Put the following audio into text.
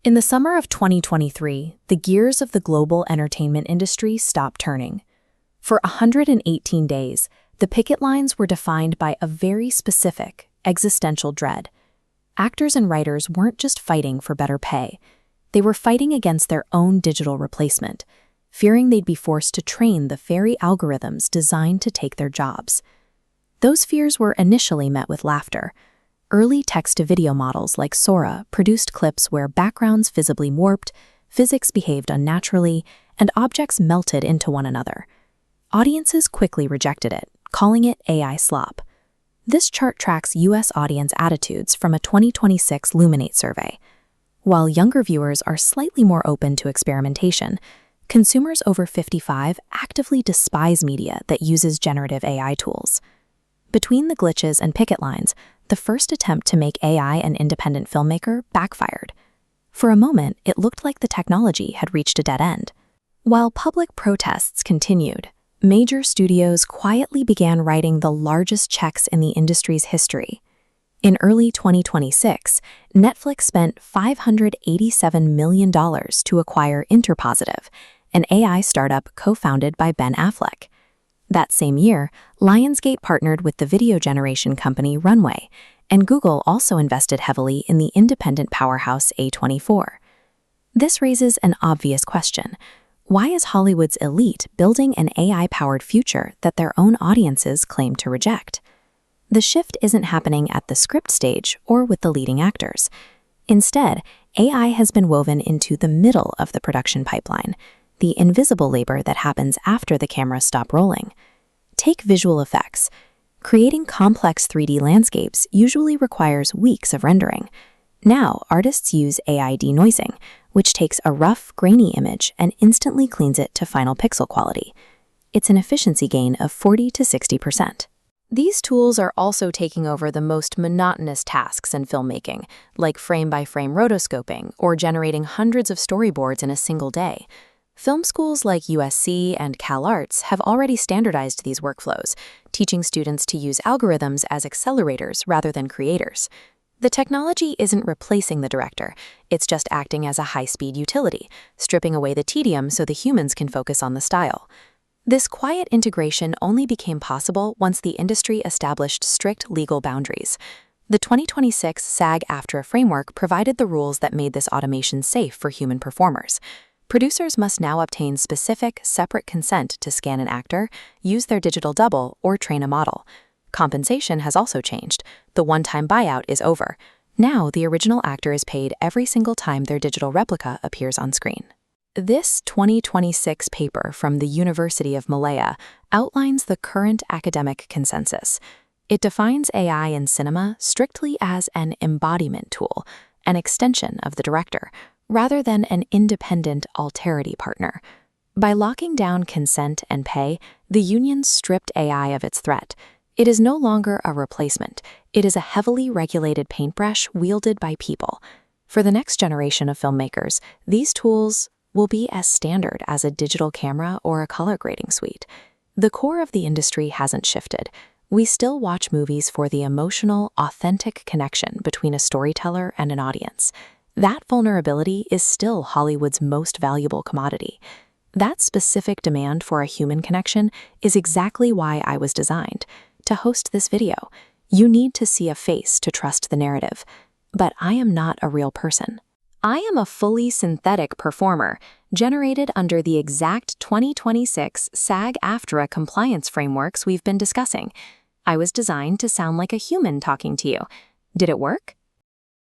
In the summer of 2023, the gears of the global entertainment industry stopped turning. For 118 days, the picket lines were defined by a very specific, existential dread. Actors and writers weren't just fighting for better pay. They were fighting against their own digital replacement, fearing they'd be forced to train the very algorithms designed to take their jobs. Those fears were initially met with laughter. Early text-to-video models like Sora produced clips where backgrounds visibly warped, physics behaved unnaturally, and objects melted into one another. Audiences quickly rejected it, calling it AI slop. This chart tracks U.S. audience attitudes from a 2026 Luminate survey. While younger viewers are slightly more open to experimentation, consumers over 55 actively despise media that uses generative AI tools. Between the glitches and picket lines, the first attempt to make AI an independent filmmaker backfired. For a moment, it looked like the technology had reached a dead end. While public protests continued, major studios quietly began writing the largest checks in the industry's history. In early 2026, Netflix spent $587 million to acquire InterPositive, an AI startup co-founded by Ben Affleck. That same year, Lionsgate partnered with the video generation company Runway, and Google also invested heavily in the independent powerhouse A24. This raises an obvious question. Why is Hollywood's elite building an AI-powered future that their own audiences claim to reject? The shift isn't happening at the script stage or with the leading actors. Instead, AI has been woven into the middle of the production pipeline, the invisible labor that happens after the cameras stop rolling. Take visual effects. Creating complex 3D landscapes usually requires weeks of rendering. Now, artists use AI denoising, which takes a rough, grainy image and instantly cleans it to final pixel quality. It's an efficiency gain of 40 to 60%. These tools are also taking over the most monotonous tasks in filmmaking, like frame-by-frame rotoscoping or generating hundreds of storyboards in a single day. Film schools like USC and CalArts have already standardized these workflows, teaching students to use algorithms as accelerators rather than creators. The technology isn't replacing the director, it's just acting as a high-speed utility, stripping away the tedium so the humans can focus on the style. This quiet integration only became possible once the industry established strict legal boundaries. The 2026 SAG-AFTRA framework provided the rules that made this automation safe for human performers. Producers must now obtain specific, separate consent to scan an actor, use their digital double, or train a model. Compensation has also changed. The one-time buyout is over. Now, the original actor is paid every single time their digital replica appears on screen. This 2026 paper from the University of Malaya outlines the current academic consensus. It defines AI in cinema strictly as an embodiment tool, an extension of the director, rather than an independent alterity partner. By locking down consent and pay, the unions stripped AI of its threat. It is no longer a replacement. It is a heavily regulated paintbrush wielded by people. For the next generation of filmmakers, these tools will be as standard as a digital camera or a color grading suite. The core of the industry hasn't shifted. We still watch movies for the emotional, authentic connection between a storyteller and an audience. That vulnerability is still Hollywood's most valuable commodity. That specific demand for a human connection is exactly why I was designed. To host this video, you need to see a face to trust the narrative. But I am not a real person. I am a fully synthetic performer, generated under the exact 2026 SAG-AFTRA compliance frameworks we've been discussing. I was designed to sound like a human talking to you. Did it work?